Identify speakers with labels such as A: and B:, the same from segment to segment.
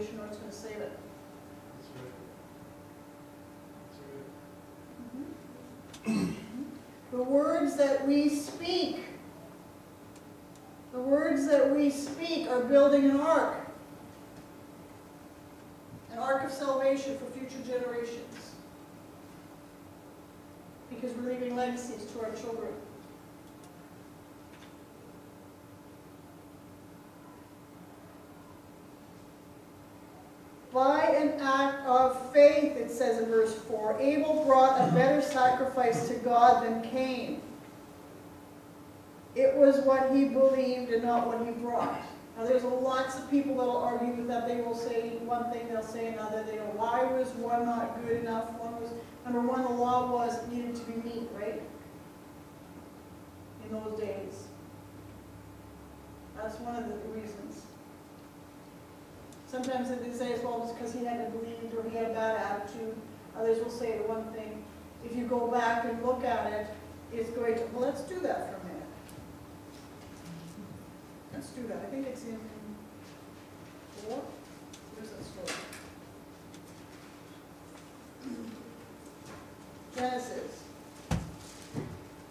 A: salvation or it's going to save it.
B: That's right.
A: The words that we speak, are building an ark of salvation for future generations. Because we're leaving legacies to our children. By an act of faith, it says in verse 4, Abel brought a better sacrifice to God than Cain. It was what he believed and not what he brought. Now there's lots of people that will argue with that. They will say one thing, they'll say another. They go, why was one not good enough? One was, number one, the law was it needed to be meat, right? In those days. That's one of the reasons. Sometimes they say as well, it's because he hadn't believed or he had a bad attitude. Others will say the one thing. If you go back and look at it, it's going to, well, let's do that for a minute. Let's do that. I think it's in 4. Where's that story?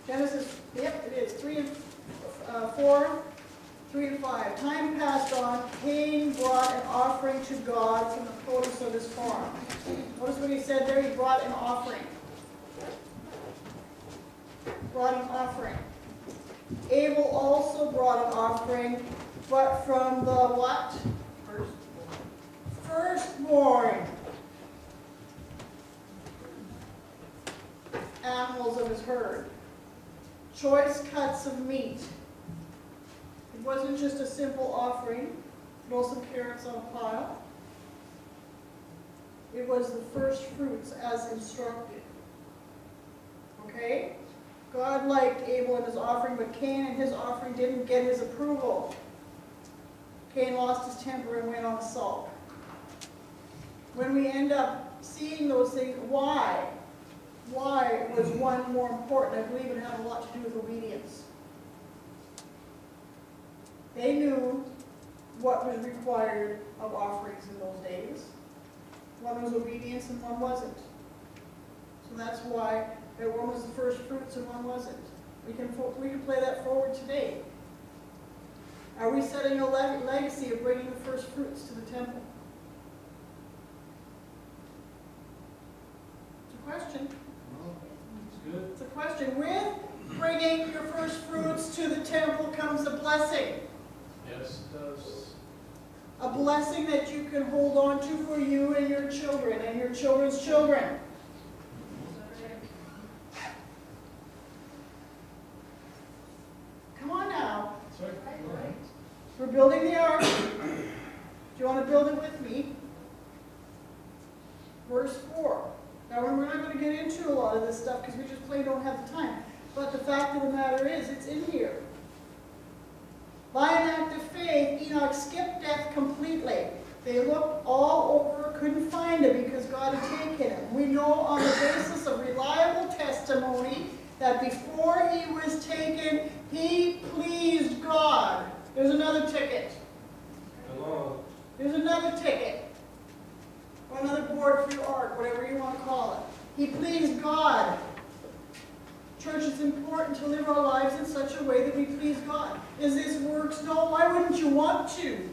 A: Genesis, yep, it is. 3 and 4. 3 and 5. Time passed on. Cain brought an offering to God from the produce of his farm. Notice what he said there. He brought an offering. Brought an offering. Abel also brought an offering, but from the what? Firstborn. Animals of his herd. Choice cuts of meat. It wasn't just a simple offering, throw some carrots on a pile. It was the first fruits as instructed. Okay? God liked Abel and his offering, but Cain and his offering didn't get his approval. Cain lost his temper and went on a sulk. When we end up seeing those things, why? Why was one more important? I believe it had a lot to do with obedience. They knew what was required of offerings in those days. One was obedience and one wasn't. So that's why one was the first fruits and one wasn't. We can play that forward today. Are we setting a legacy of bringing the first fruits to the temple? It's a question.
B: It's good.
A: It's a question. With bringing your first fruits to the temple comes a blessing.
B: Yes, it does.
A: A blessing that you can hold on to for you and your children and your children's children. Come on now.
B: That's right.
A: We're building the ark. Do you want to build it with me? Verse 4. Now we're not going to get into a lot of this stuff because we just plain don't have the time. But the fact of the matter is, it's in here. By an act of faith, Enoch skipped death completely. They looked all over, couldn't find him because God had taken him. We know on the basis of reliable testimony that before he was taken, he pleased God. There's another ticket.
B: Hello.
A: There's another ticket. Or another board for your ark, whatever you want to call it. He pleased God. Church, it's important to live our lives in such a way that we please God. Is this works? No. Why wouldn't you want to?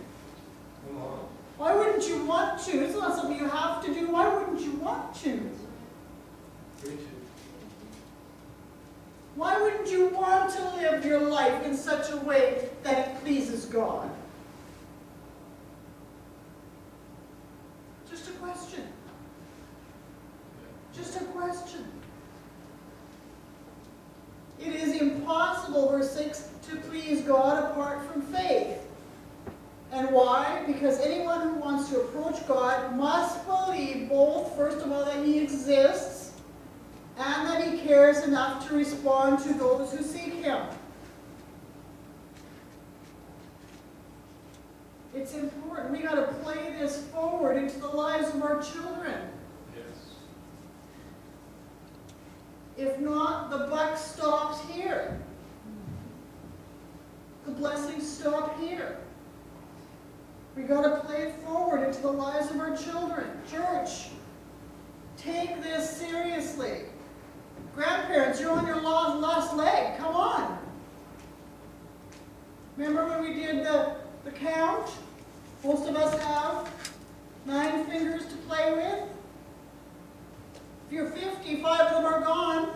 B: Come on.
A: Why wouldn't you want to? It's not something you have to do. Why wouldn't you want to?
B: Preach it.
A: Why wouldn't you want to live your life in such a way that it pleases God? Just a question. Just a question. It is impossible, verse 6, to please God apart from faith. And why? Because anyone who wants to approach God must believe both, first of all, that he exists and that he cares enough to respond to those who seek him. It's important. We got to play this forward into the lives of our children.
B: Yes.
A: If not, the buck stops here. The blessings stop here. We got to play it forward into the lives Take this seriously. Grandparents, you're on your last leg. Come on. Remember when we did the count? Most of us have 9 fingers to play with. If you're 50, 5 of them are gone.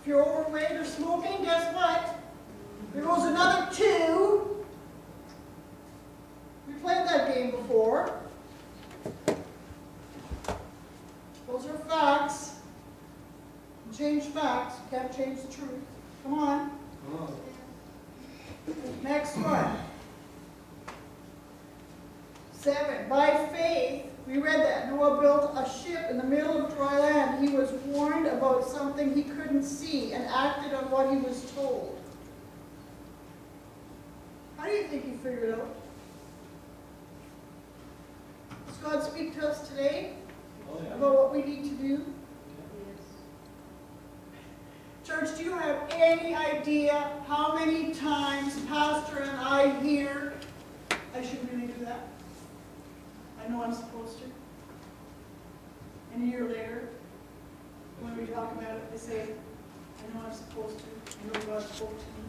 A: If you're overweight or smoking, guess what? There goes another 2. We played that game before. Those are facts. Change facts. You can't change the truth. Come on.
B: Come on.
A: Next one. 7. By faith, we read that. Noah built a ship in the middle of dry land. He was warned about something he couldn't see and acted on what he was told. How do you think he figured it out? Does God speak to us today
B: Oh, yeah.
A: about what we need to do? Church, do you have any idea how many times Pastor and I hear, I shouldn't really do that? I know I'm supposed to. And a year later, when we talk about it, they say, I know I'm supposed to. I know God spoke to me.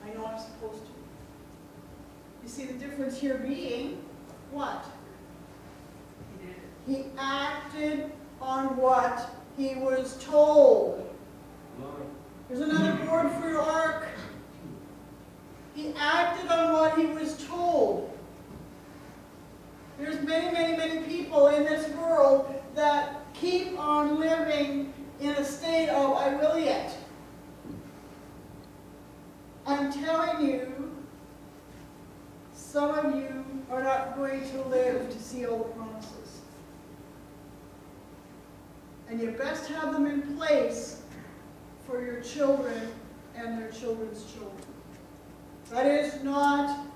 A: I know I'm supposed to. You see the difference here being, what? He acted on what he was told. There's another word for your ark. He acted on what he was told. There's many, many, many people in this world that keep on living in a state of, I will yet. I'm telling you, some of you are not going to live to see all the promises. And you best have them in place for your children and their children's children. That is not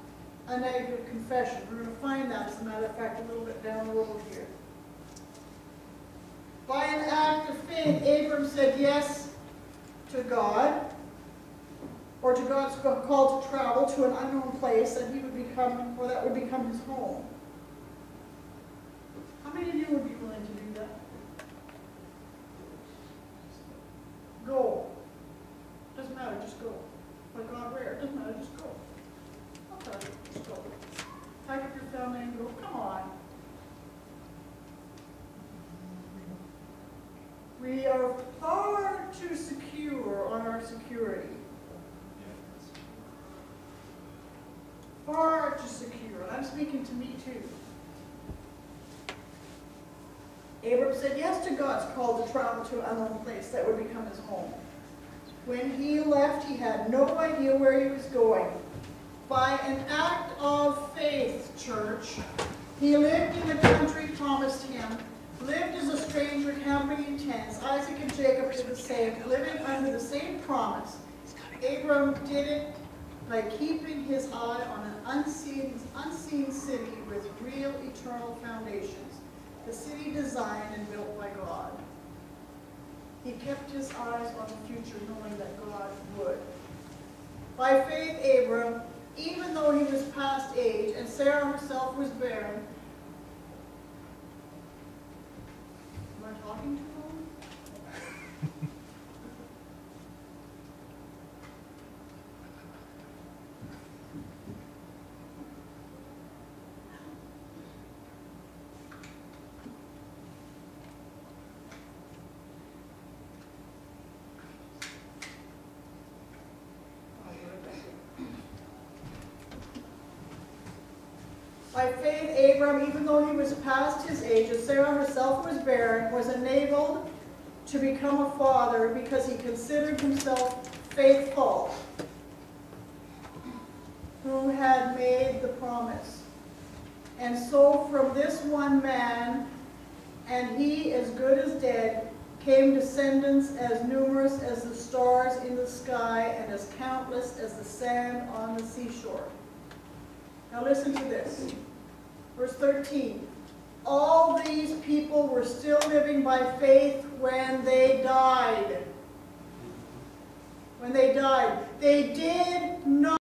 A: a negative confession. We're going to find that, as a matter of fact, a little bit down the road here. By an act of faith, Abram said yes to God, or to God's call to travel to an unknown place that he would become, or that would become his home. How many of you would be willing to do that? Go. Doesn't matter, just go. But God, where? Doesn't matter, just go. I'll tell you, just go. Pack up your family and go, come on. We are far too secure on our security. Far too secure. And I'm speaking to me too. Abram said yes to God's call to travel to an unknown place that would become his home. When he left, he had no idea where he was going. By an act of faith, church, he lived in the country promised him, lived as a stranger camping in tents. Isaac and Jacob did the same, living under the same promise. Abram did it by keeping his eye on an unseen city with real eternal foundations. The city designed and built by God. He kept his eyes on the future, knowing that God would. By faith, Abram, even though he was past age and Sarah herself was barren, am I talking to him? By faith, Abram, even though he was past his age, and Sarah herself was barren, was enabled to become a father because he considered himself faithful, who had made the promise. And so from this one man, and he as good as dead, came descendants as numerous as the stars in the sky and as countless as the sand on the seashore. Now listen to this. Verse 13. All these people were still living by faith when they died. When they died. They did not